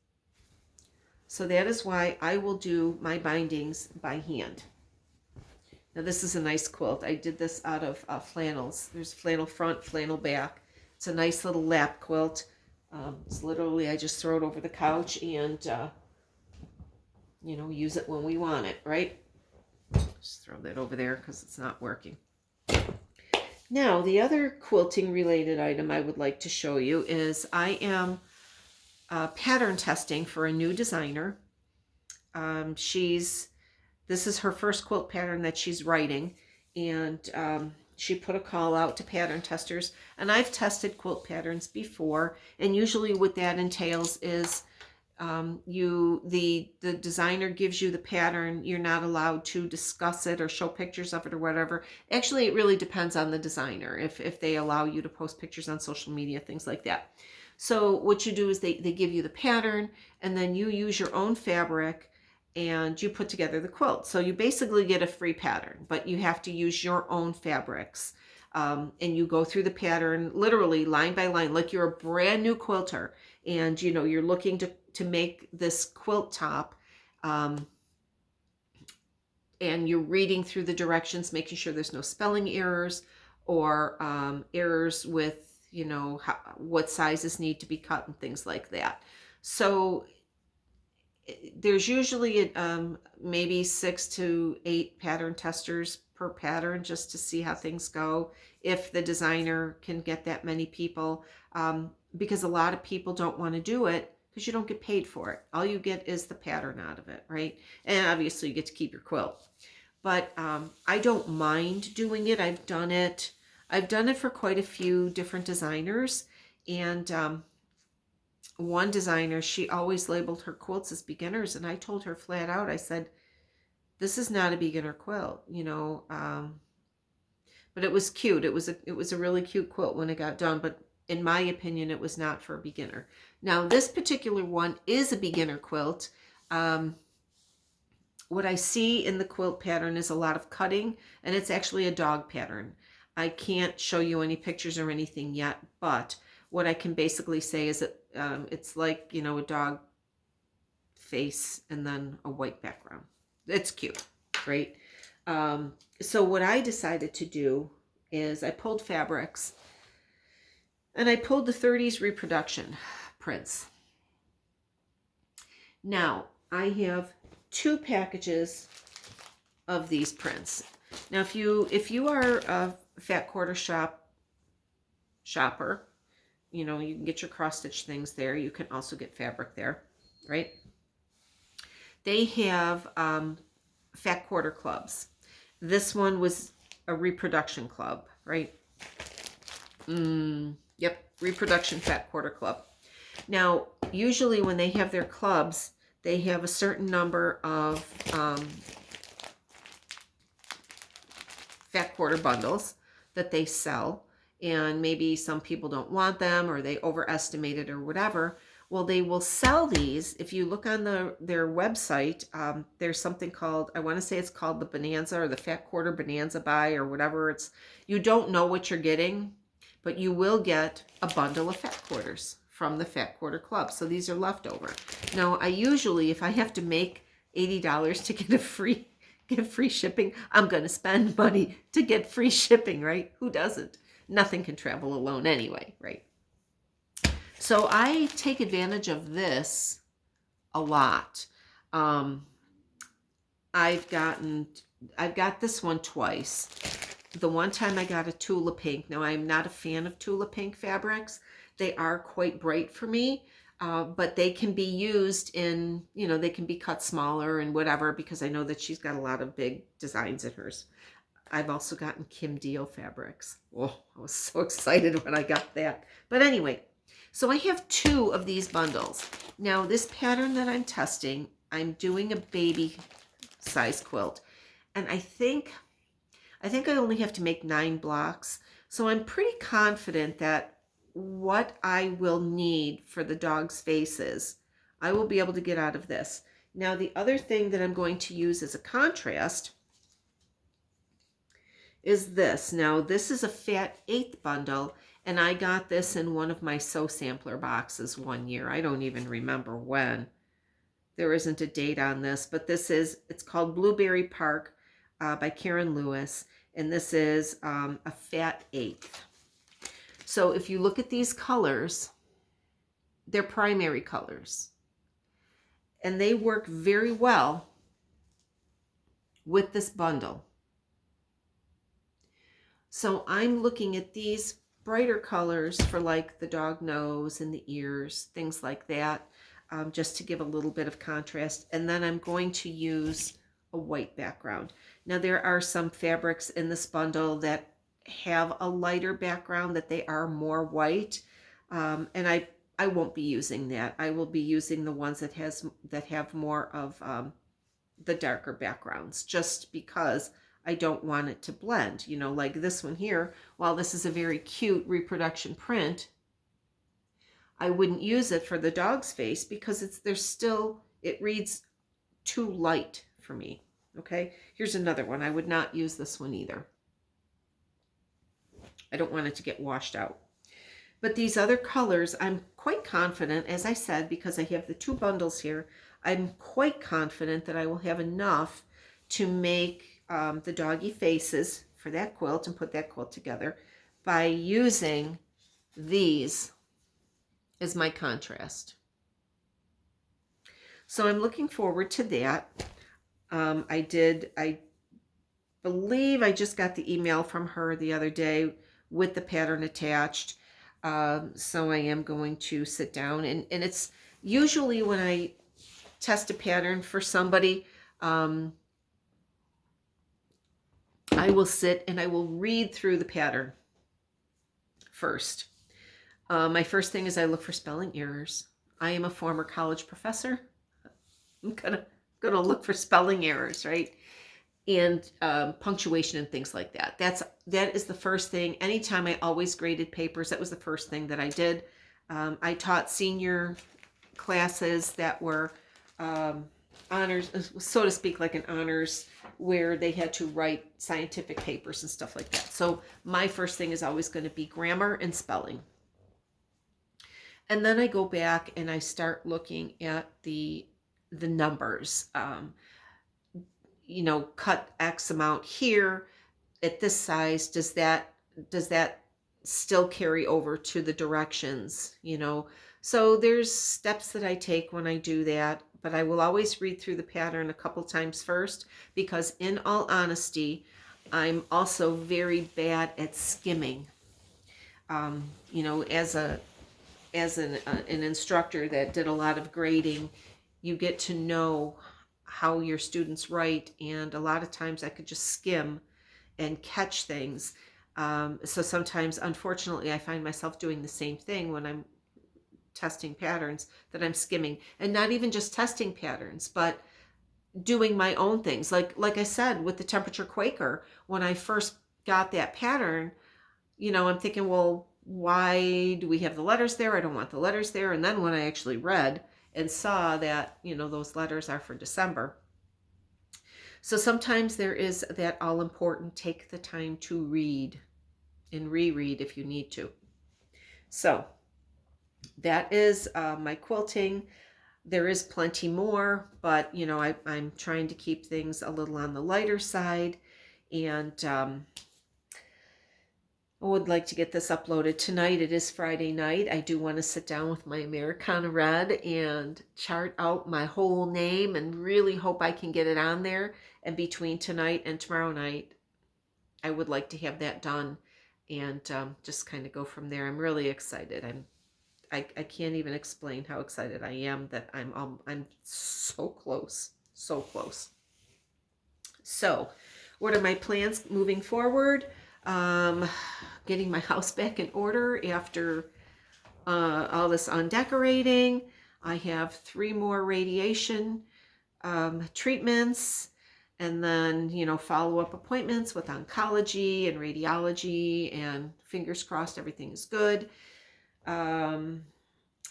So that is why I will do my bindings by hand. Now this is a nice quilt. I did this out of flannels. There's flannel front, flannel back. It's a nice little lap quilt. It's literally, I just throw it over the couch and, you know, use it when we want it, right? Just throw that over there because it's not working. Now, the other quilting related item I would like to show you is I am pattern testing for a new designer. This is her first quilt pattern that she's writing, and she put a call out to pattern testers, and I've tested quilt patterns before, and usually what that entails is the designer gives you the pattern. You're not allowed to discuss it or show pictures of it or whatever. Actually, it really depends on the designer, if they allow you to post pictures on social media, things like that. So what you do is they give you the pattern, and then you use your own fabric and you put together the quilt. So you basically get a free pattern, but you have to use your own fabrics. And you go through the pattern literally line by line, like you're a brand new quilter, and you know you're looking to make this quilt top, and you're reading through the directions, making sure there's no spelling errors or errors with, you know, what sizes need to be cut and things like that. So there's usually maybe 6 to 8 pattern testers per pattern, just to see how things go, if the designer can get that many people, because a lot of people don't want to do it because you don't get paid for it. All you get is the pattern out of it, right? And obviously you get to keep your quilt. but I don't mind doing it. I've done it. I've done it for quite a few different designers, and one designer, she always labeled her quilts as beginners, and I told her flat out, I said, this is not a beginner quilt, you know. But it was cute. It was a really cute quilt when it got done, but in my opinion, it was not for a beginner. Now, this particular one is a beginner quilt. What I see in the quilt pattern is a lot of cutting, and it's actually a dog pattern. I can't show you any pictures or anything yet, but what I can basically say is that it's like, you know, a dog face and then a white background. It's cute, right? So what I decided to do is I pulled fabrics, and I pulled the 30s reproduction prints. Now, I have 2 packages of these prints. Now, if you are a fat quarter shopper, you know, you can get your cross stitch things there. You can also get fabric there, right? They have fat quarter clubs. This one was a reproduction club, right? Yep, reproduction fat quarter club. Now, usually when they have their clubs, they have a certain number of fat quarter bundles that they sell, and maybe some people don't want them or they overestimate it or whatever. Well, they will sell these. If you look on their website, there's something called, I want to say it's called the Bonanza or the Fat Quarter Bonanza Buy or whatever. You don't know what you're getting, but you will get a bundle of fat quarters from the Fat Quarter Club. So these are leftover. Now, I usually, if I have to make $80 to get free shipping, I'm going to spend money to get free shipping, right? Who doesn't? Nothing can travel alone anyway, right? So I take advantage of this a lot. I've got this one twice. The one time I got a Tula Pink. Now, I'm not a fan of Tula Pink fabrics. They are quite bright for me, but they can be used in, you know, they can be cut smaller and whatever, because I know that she's got a lot of big designs in hers. I've also gotten Kim Deal fabrics. Oh, I was so excited when I got that. But anyway, so I have 2 of these bundles. Now, this pattern that I'm testing, I'm doing a baby size quilt. And I think I only have to make 9 blocks. So I'm pretty confident that what I will need for the dog's faces, I will be able to get out of this. Now, the other thing that I'm going to use as a contrast is this. Now, this is a fat 8th bundle, and I got this in one of my Sew Sampler boxes one year. I don't even remember when. There isn't a date on this, but it's called Blueberry Park by Karen Lewis, and this is a fat 8th. So if you look at these colors, they're primary colors, and they work very well with this bundle. So I'm looking at these brighter colors for like the dog nose and the ears, things like that, just to give a little bit of contrast. And then I'm going to use a white background. Now, there are some fabrics in this bundle that have a lighter background, that they are more white, and I won't be using that. I will be using the ones that have more of the darker backgrounds, just because I don't want it to blend. You know, like this one here, while this is a very cute reproduction print, I wouldn't use it for the dog's face because it reads too light for me. Okay, here's another one. I would not use this one either. I don't want it to get washed out. But these other colors, I'm quite confident, as I said, because I have the 2 bundles here, I'm quite confident that I will have enough to make the doggy faces for that quilt and put that quilt together by using these as my contrast. So I'm looking forward to that. I believe I just got the email from her the other day with the pattern attached. So I am going to sit down, and it's usually when I test a pattern for somebody, I will sit and I will read through the pattern first. My first thing is I look for spelling errors. I am a former college professor. I'm gonna look for spelling errors, right? And punctuation and things like that. That is the first thing. Anytime I always graded papers, that was the first thing that I did. I taught senior classes that were honors, so to speak, like an honors, where they had to write scientific papers and stuff like that. So my first thing is always going to be grammar and spelling. And then I go back and I start looking at the numbers. Cut X amount here at this size. Does that still carry over to the directions? So there's steps that I take when I do that, but I will always read through the pattern a couple times first, because in all honesty, I'm also very bad at skimming. As an instructor that did a lot of grading, you get to know how your students write, and a lot of times I could just skim and catch things. So sometimes, unfortunately, I find myself doing the same thing when I'm testing patterns, that I'm skimming, and not even just testing patterns, but doing my own things. Like I said, with the temperature Quaker, when I first got that pattern, I'm thinking, well, why do we have the letters there? I don't want the letters there. And then when I actually read and saw that, those letters are for December. So sometimes there is that all important, take the time to read and reread if you need to. So that is my quilting. There is plenty more, but I'm trying to keep things a little on the lighter side, and I would like to get this uploaded tonight. It is Friday night. I do want to sit down with my Americana Red and chart out my whole name, and really hope I can get it on there. And between tonight and tomorrow night, I would like to have that done, and just kind of go from there. I'm really excited. I can't even explain how excited I am that I'm so close, so close. So, what are my plans moving forward? Getting my house back in order after all this undecorating. I have 3 more radiation treatments, and then follow-up appointments with oncology and radiology, and fingers crossed everything is good.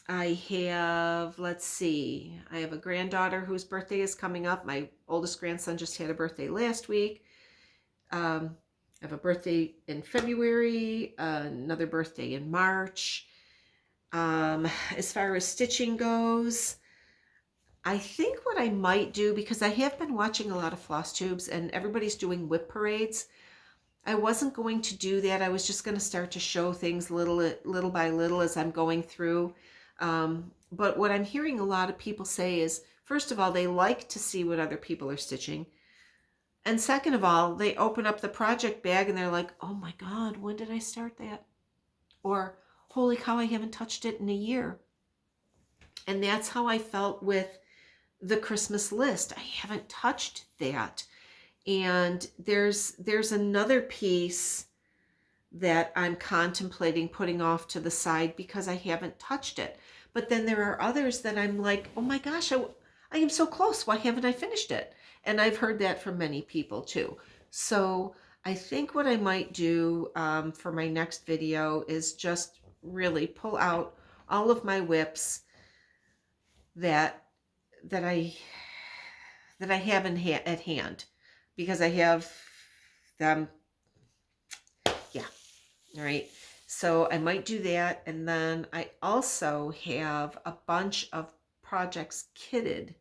I have, let's see, I have a granddaughter whose birthday is coming up. My oldest grandson just had a birthday last week. I have a birthday in February, another birthday in March. As far as stitching goes, I think what I might do, because I have been watching a lot of Flosstubes and everybody's doing whip parades, I wasn't going to do that. I was just going to start to show things little by little as I'm going through. But what I'm hearing a lot of people say is, first of all, they like to see what other people are stitching. And second of all, they open up the project bag and they're like, oh my God, when did I start that? Or, holy cow, I haven't touched it in a year. And that's how I felt with the Christmas list. I haven't touched that. And there's another piece that I'm contemplating putting off to the side because I haven't touched it. But then there are others that I'm like, oh my gosh, I am so close. Why haven't I finished it? And I've heard that from many people too. So I think what I might do for my next video is just really pull out all of my WIPs that I have at hand, because I have them. Yeah. All right. So I might do that. And then I also have a bunch of projects kitted,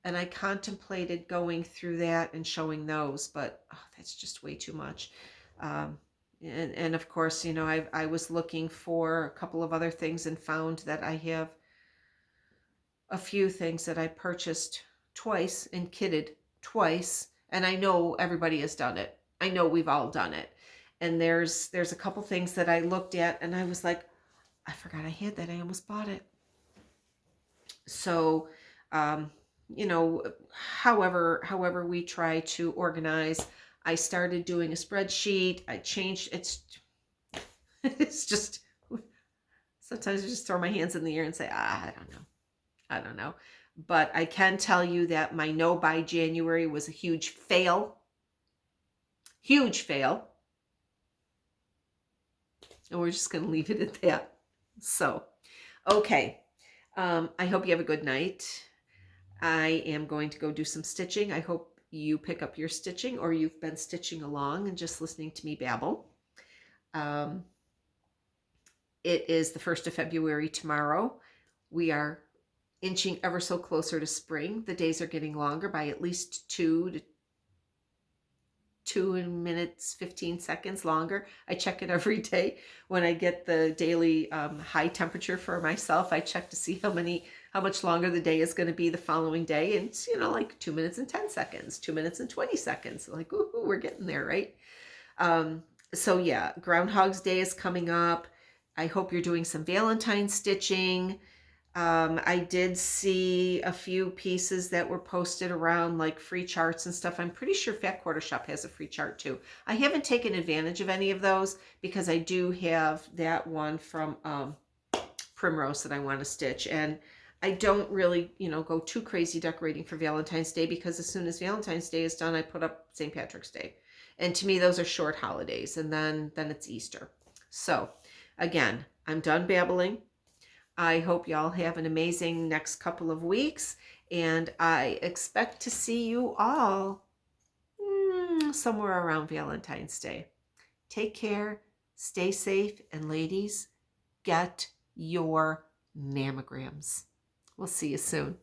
and I contemplated going through that and showing those, but that's just way too much. And of course, I was looking for a couple of other things and found that I have a few things that I purchased twice and kitted twice. And I know everybody has done it. I know we've all done it. And there's a couple things that I looked at and I was like, I forgot I had that. I almost bought it. So, however we try to organize, I started doing a spreadsheet. I changed, it's just, sometimes I just throw my hands in the air and say, I don't know. I don't know. But I can tell you that my no by January was a huge fail. Huge fail. And we're just going to leave it at that. So, okay. I hope you have a good night. I am going to go do some stitching. I hope you pick up your stitching, or you've been stitching along and just listening to me babble. It is the 1st of February tomorrow. We are inching ever so closer to spring. The days are getting longer by at least 2 minutes, 15 seconds longer. I check it every day. When I get the daily high temperature for myself, I check to see how much longer the day is going to be the following day. And it's, like 2 minutes and 10 seconds, 2 minutes and 20 seconds. Like, ooh, we're getting there, right? So yeah, Groundhog's Day is coming up. I hope you're doing some Valentine stitching. I did see a few pieces that were posted around, like free charts and stuff. I'm pretty sure Fat Quarter Shop has a free chart too. I haven't taken advantage of any of those because I do have that one from Primrose that I want to stitch. And I don't really, go too crazy decorating for Valentine's Day, because as soon as Valentine's Day is done, I put up St. Patrick's Day. And to me, those are short holidays. And then it's Easter. So again, I'm done babbling. I hope y'all have an amazing next couple of weeks, and I expect to see you all somewhere around Valentine's Day. Take care, stay safe, and ladies, get your mammograms. We'll see you soon.